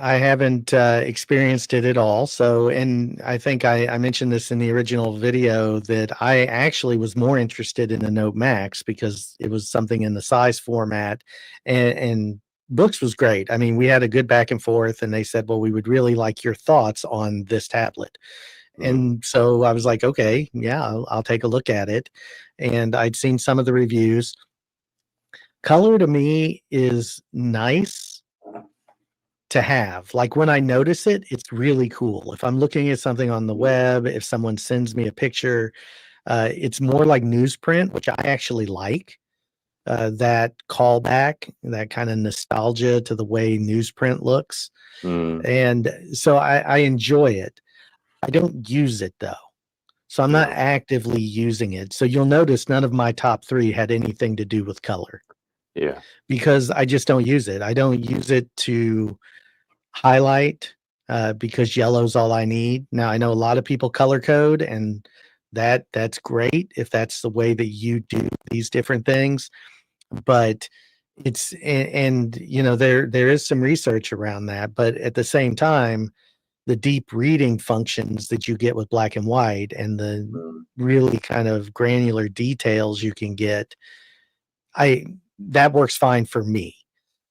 haven't experienced it at all. So, and I think I mentioned this in the original video that I actually was more interested in the Note Max because it was something in the size format, and Boox was great. I mean, we had a good back and forth, and they said, well, we would really like your thoughts on this tablet. And so I was like, okay, yeah, I'll take a look at it. And I'd seen some of the reviews. Color to me is nice to have. Like when I notice it, it's really cool. If I'm looking at something on the web, if someone sends me a picture, it's more like newsprint, which I actually like. That callback, that kind of nostalgia to the way newsprint looks. And so I enjoy it. I don't use it though. So I'm not actively using it. So you'll notice none of my top 3 had anything to do with color. Yeah. Because I just don't use it. I don't use it to highlight because yellow's all I need. Now I know a lot of people color code, and that's great if that's the way that you do these different things. But it's and you know there is some research around that, but at the same time, the deep reading functions that you get with black and white and the really kind of granular details you can get, that works fine for me.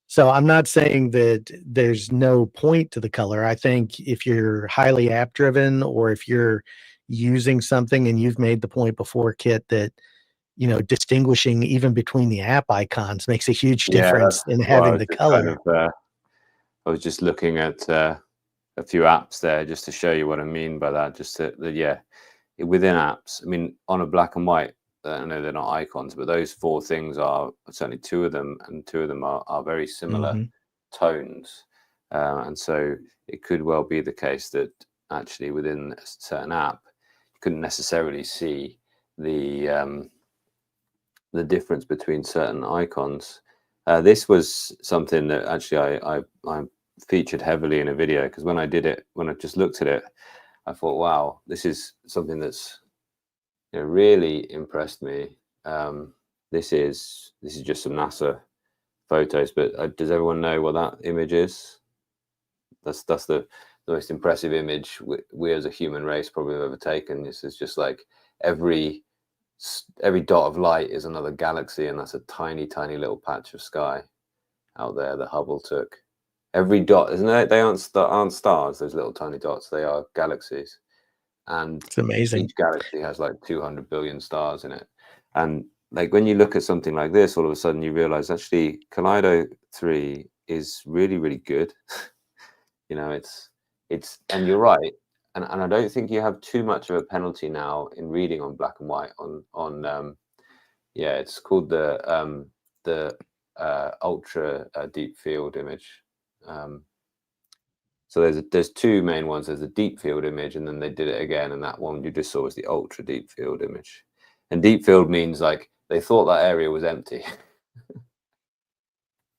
So I'm not saying that there's no point to the color. I think if you're highly app driven, or if you're using something, and you've made the point before, Kit, that distinguishing even between the app icons makes a huge Yeah, difference that's in what I having was the just kind color. of. I was just looking at a few apps there just to show you what I mean by that. Just yeah, within apps. I mean, on a black and white, I know they're not icons, but those four things are certainly two of them, and two of them are very similar tones. And so it could well be the case that actually within a certain app, you couldn't necessarily see the difference between certain icons. This was something that actually I featured heavily in a video, because when I did it, when I just looked at it, I thought, wow, this is something that's really impressed me. This is just some NASA photos, but does everyone know what that image is? That's the most impressive image we as a human race probably have ever taken. This is just like every dot of light is another galaxy, and that's a tiny little patch of sky out there that Hubble took. Every dot, isn't it? They aren't stars, those little tiny dots. They are galaxies, and It's amazing. each galaxy has like 200 billion stars in it. And like when you look at something like this, all of a sudden you realize actually Kaleido 3 is really good. It's and you're right. And I don't think you have too much of a penalty now in reading on black and white on yeah, it's called the ultra deep field image. So there's two main ones. There's a deep field image, and then they did it again, and that one you just saw was the ultra deep field image. And deep field means like they thought that area was empty.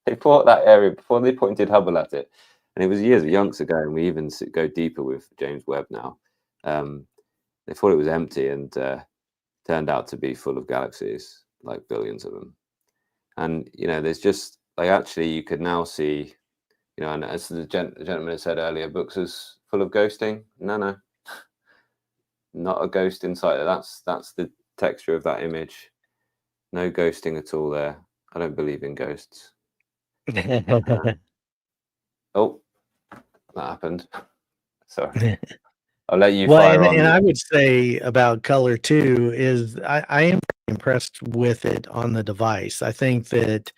They thought that area before they pointed Hubble at it, and it was yonks ago, and we even go deeper with James Webb now. They thought it was empty, and turned out to be full of galaxies, like billions of them. And there's just like actually you could now see, and as the gentleman had said earlier, Boox is full of ghosting. No, not a ghost inside. That's the texture of that image. No ghosting at all there. I don't believe in ghosts. Oh, that happened. Sorry. I'll let you fire on. And I would say about color too is I am impressed with it on the device. I think that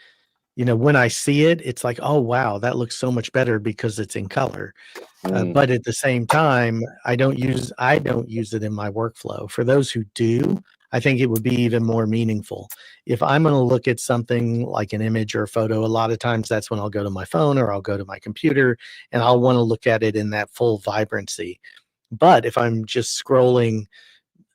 when I see it, it's like, oh wow, that looks so much better because it's in color. But at the same time, I don't use it in my workflow. For those who do, I think it would be even more meaningful. If I'm going to look at something like an image or a photo, a lot of times that's when I'll go to my phone or I'll go to my computer and I'll want to look at it in that full vibrancy. But if I'm just scrolling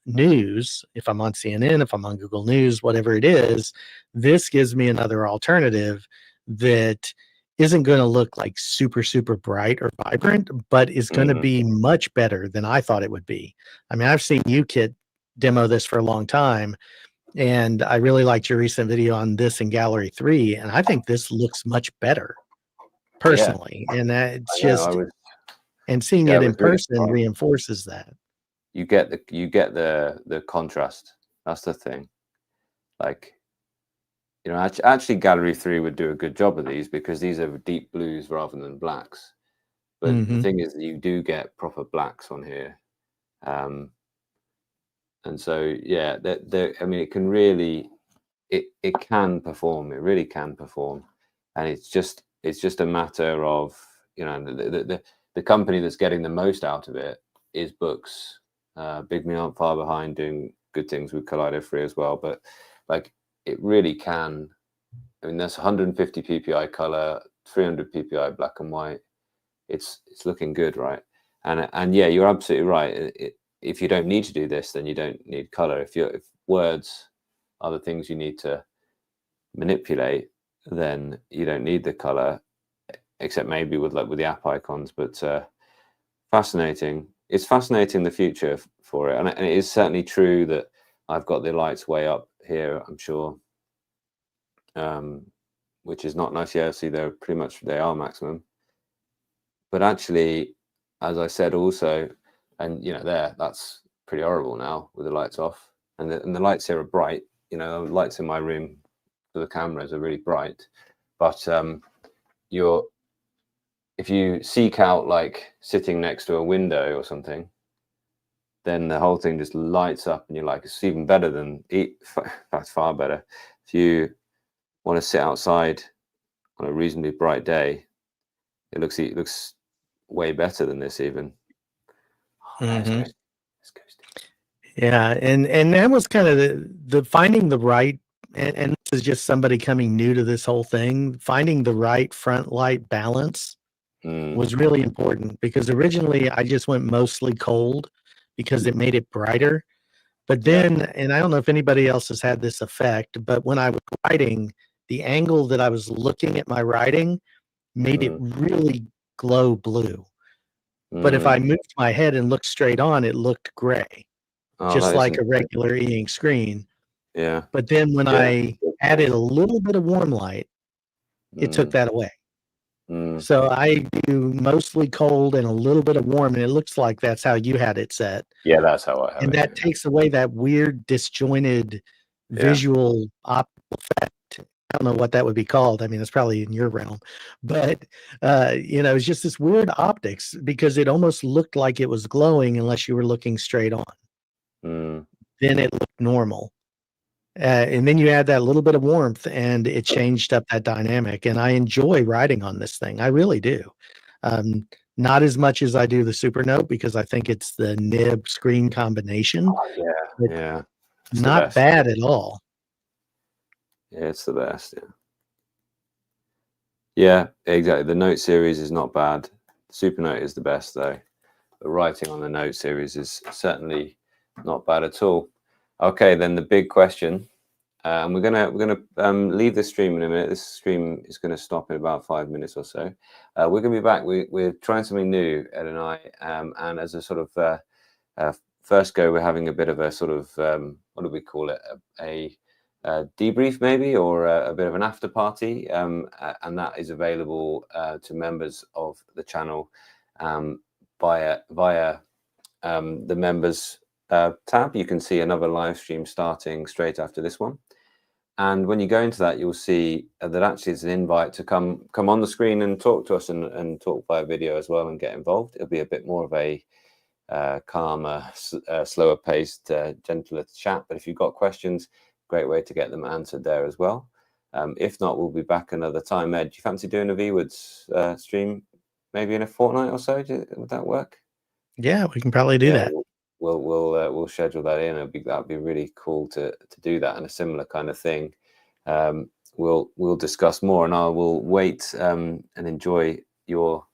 news, if I'm on CNN, if I'm on Google News, whatever it is, this gives me another alternative that isn't going to look like super bright or vibrant, but is going to be much better than I thought it would be. I mean, I've seen you, Kit, demo this for a long time, and I really liked your recent video on this in Gallery 3, and I think this looks much better personally. And it's just, and seeing it in person reinforces that. You get the contrast. That's the thing. Like, actually Gallery 3 would do a good job of these because these are deep blues rather than blacks. But the thing is that you do get proper blacks on here. And so, yeah, I mean, it can really, it can perform. It really can perform. And it's just a matter of, the company that's getting the most out of it is Boox. Big Me aren't far behind doing good things with Kaleido 3 as well. But like, it really can. I mean, that's 150 ppi color, 300 ppi black and white. It's looking good, right? And yeah, you're absolutely right. If you don't need to do this, then you don't need color. If words are the things you need to manipulate, then you don't need the color, except maybe with the app icons. But fascinating. It's fascinating, the future for it, and it is certainly true that I've got the lights way up here, I'm sure, which is not nice. Yeah, see, they are maximum. But actually, as I said also, and that's pretty horrible now with the lights off, and the lights here are bright. The lights in my room for the cameras are really bright, but if you seek out like sitting next to a window or something, then the whole thing just lights up, and you're like, it's even better than that's far better. If you want to sit outside on a reasonably bright day, it looks way better than this even. Oh, Mm-hmm. Yeah, and that was kind of the finding the right, and this is just somebody coming new to this whole thing, finding the right front light balance was really important, because originally I just went mostly cold because it made it brighter. But then, and I don't know if anybody else has had this effect, but when I was writing, the angle that I was looking at my writing made it really glow blue. But if I moved my head and looked straight on, it looked gray, just like a regular e-ink screen. Yeah. But then when I added a little bit of warm light, it took that away. So I do mostly cold and a little bit of warm, and it looks like that's how you had it set. Yeah, that's how I have it. And that takes away that weird disjointed visual optical effect. I don't know what that would be called. I mean, it's probably in your realm, but you know, it's just this weird optics, because it almost looked like it was glowing unless you were looking straight on. Then it looked normal. And then you add that little bit of warmth, and it changed up that dynamic. And I enjoy writing on this thing. I really do. Not as much as I do the Supernote, because I think it's the nib screen combination. Oh, yeah. It's not bad at all. Yeah, it's the best. Yeah, exactly. The Note series is not bad. Supernote is the best, though. The writing on the Note series is certainly not bad at all. Okay, then the big question, and we're gonna leave the stream in a minute. This stream is going to stop in about 5 minutes or so. We're going to be back. We're trying something new, Ed and I, and as a sort of first go, we're having a bit of a sort of what do we call it? A debrief maybe, or a bit of an after party, and that is available to members of the channel via the members tab. You can see another live stream starting straight after this one, and when you go into that, you'll see that actually it's an invite to come on the screen and talk to us, and talk via video as well, and get involved. It'll be a bit more of a calmer, slower paced, gentler chat, but if you've got questions, great way to get them answered there as well. If not, we'll be back another time. Ed, do you fancy doing a ViWoods stream maybe in a fortnight or so? Would that work? Yeah, we can probably do that. We'll schedule that in. That'd be really cool to do that, and a similar kind of thing. We'll discuss more, and I will wait and enjoy your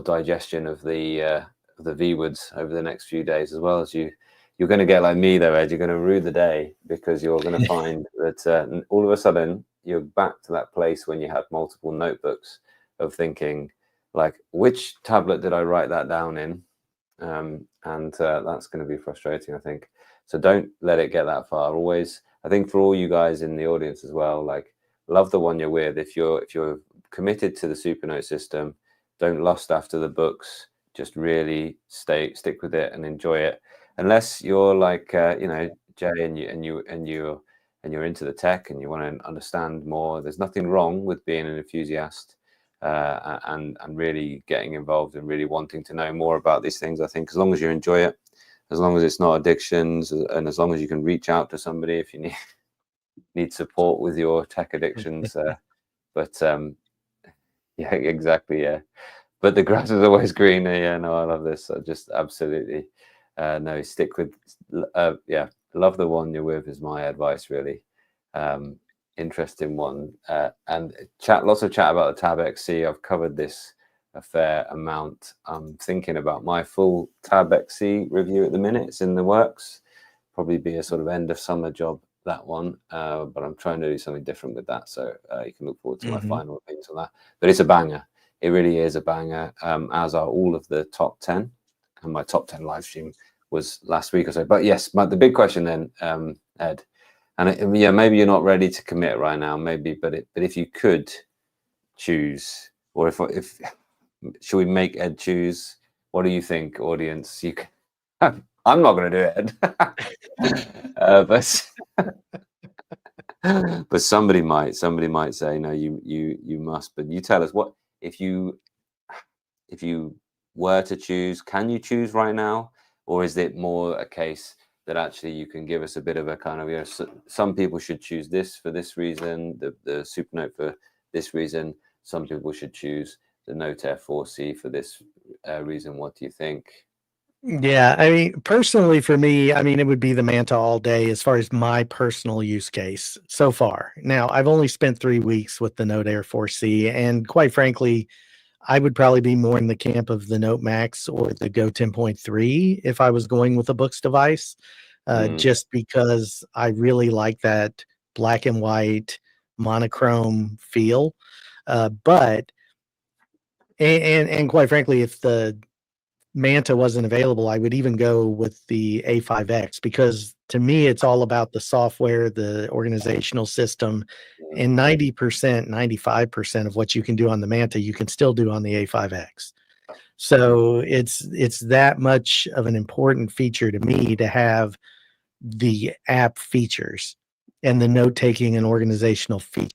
digestion of the ViWoods over the next few days, as well as you. You're going to get like me, though, Ed. You're going to rue the day, because you're going to find that all of a sudden you're back to that place when you had multiple notebooks of thinking, like, which tablet did I write that down in? And that's going to be frustrating, I think. So don't let it get that far. Always, I think, for all you guys in the audience as well, like, love the one you're with. If you're committed to the Supernote system, don't lust after the books. Just really stick with it and enjoy it. Unless you're like you know, Jay, and you're into the tech and you want to understand more, there's nothing wrong with being an enthusiast and really getting involved and really wanting to know more about these things. I think as long as you enjoy it, as long as it's not addictions, and as long as you can reach out to somebody if you need support with your tech addictions. But yeah, exactly, yeah. But the grass is always greener. Yeah, no, I love this. I just absolutely no, stick with yeah, love the one you're with is my advice, really. Interesting one. And lots of chat about the Tab XC. I've covered this a fair amount. I'm thinking about my full Tab XC review at the minute. It's in the works. Probably be a sort of end of summer job, that one, but I'm trying to do something different with that, so you can look forward to my final opinions on that. But it's a banger. It really is a banger, as are all of the top 10, and my top 10 live stream was last week or so. But yes, the big question then, Ed, and yeah, maybe you're not ready to commit right now, maybe, but if you could choose, or if should we make Ed choose? What do you think, audience? You can. I'm not going to do it, but somebody might say no. You must. But you tell us, what if you were to choose? Can you choose right now? or is it more a case that actually you can give us a bit of a kind of, you know, some people should choose this for this reason, the Supernote for this reason, some people should choose the Note F4C for this reason? What do you think? Yeah, I mean, personally for me, I mean, it would be the Manta all day as far as my personal use case so far. Now, I've only spent 3 weeks with the Note Air 4C, and quite frankly, I would probably be more in the camp of the Note Max or the Go 10.3 if I was going with a Boox device, just because I really like that black and white monochrome feel. But and quite frankly, if the Manta wasn't available, I would even go with the A5X, because to me, it's all about the software, the organizational system, and 90%, 95% of what you can do on the Manta, you can still do on the A5X. So it's that much of an important feature to me to have the app features and the note taking and organizational features.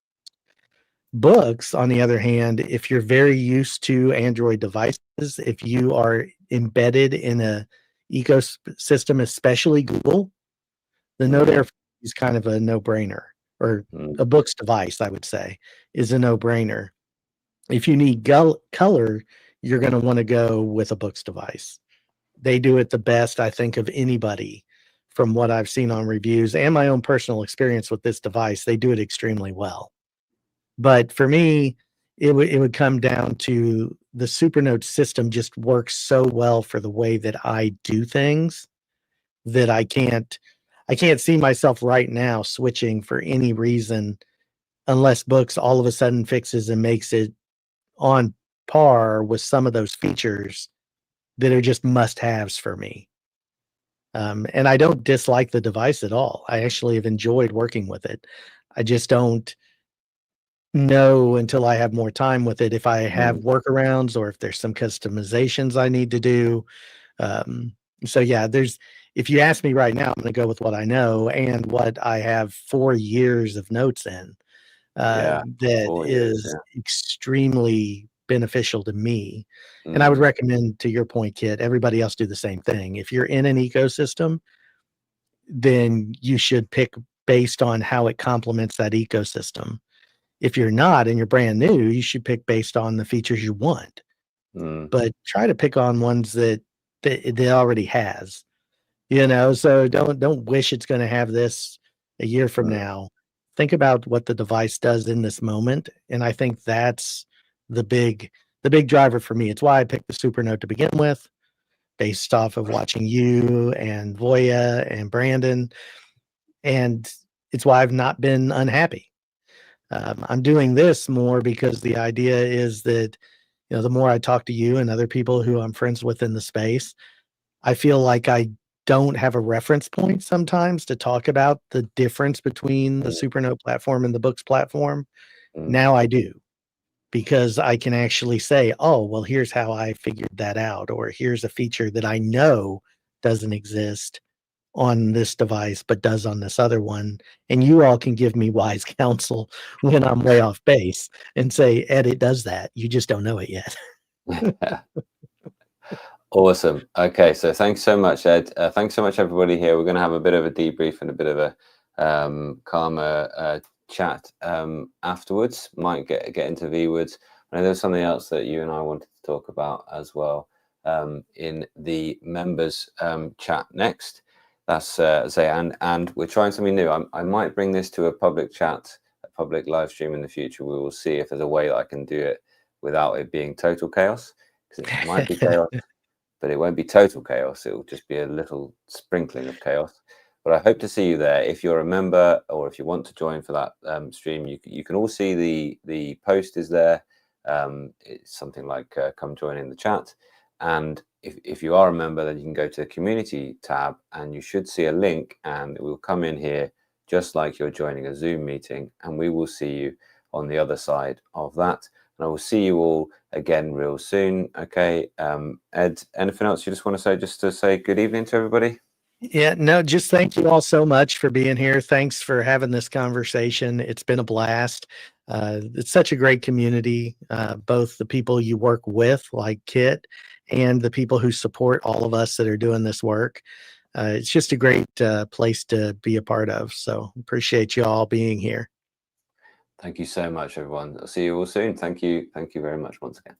Books, on the other hand, if you're very used to Android devices, if you are embedded in a ecosystem, especially Google, the Note Air is kind of a no-brainer, or a Boox device, I would say, is a no-brainer. If you need color, you're going to want to go with a Boox device. They do it the best, I think, of anybody from what I've seen on reviews and my own personal experience with this device. They do it extremely well. But for me, it would come down to the Supernote system just works so well for the way that I do things that I can't see myself right now switching for any reason, unless Boox all of a sudden fixes and makes it on par with some of those features that are just must-haves for me. And I don't dislike the device at all. I actually have enjoyed working with it. I just don't know until I have more time with it if I have workarounds or if there's some customizations I need to do. So yeah, if you ask me right now, I'm going to go with what I know and what I have 4 years of notes in. That is extremely beneficial to me. And I would recommend, to your point, Kit, everybody else do the same thing. If you're in an ecosystem, then you should pick based on how it complements that ecosystem. If you're not and you're brand new, you should pick based on the features you want. But try to pick on ones that it already has. So don't wish it's going to have this a year from now. Think about what the device does in this moment, and I think that's the big driver for me. It's why I picked the Supernote to begin with, based off of watching you and Voya and Brandon, and it's why I've not been unhappy. I'm doing this more because the idea is that, the more I talk to you and other people who I'm friends with in the space, I feel like I don't have a reference point sometimes to talk about the difference between the Supernote platform and the Boox platform. Now I do, because I can actually say, oh, well, here's how I figured that out, or here's a feature that I know doesn't exist on this device, but does on this other one. And you all can give me wise counsel when I'm way off base and say, Ed, it does that. You just don't know it yet. Awesome. Okay, so thanks so much, Ed. Thanks so much, everybody here. We're going to have a bit of a debrief and a bit of a calmer chat afterwards. Might get into ViWoods. I know there's something else that you and I wanted to talk about as well in the members chat next. That's say and we're trying something new. I might bring this to a public chat, a public live stream in the future. We will see if there's a way that I can do it without it being total chaos, because it might be chaos. But it won't be total chaos. It will just be a little sprinkling of chaos. But I hope to see you there. If you're a member or if you want to join for that stream, you can all see the post is there. It's something like come join in the chat. And if you are a member, then you can go to the community tab and you should see a link, and it will come in here just like you're joining a Zoom meeting, and we will see you on the other side of that. And I will see you all again real soon. Okay, Ed, anything else you just want to say, just to say good evening to everybody? Yeah, no, just thank you all so much for being here. Thanks for having this conversation. It's been a blast. It's such a great community, both the people you work with, like Kit, and the people who support all of us that are doing this work. It's just a great place to be a part of. So appreciate you all being here. Thank you so much, everyone. I'll see you all soon. Thank you. Thank you very much once again.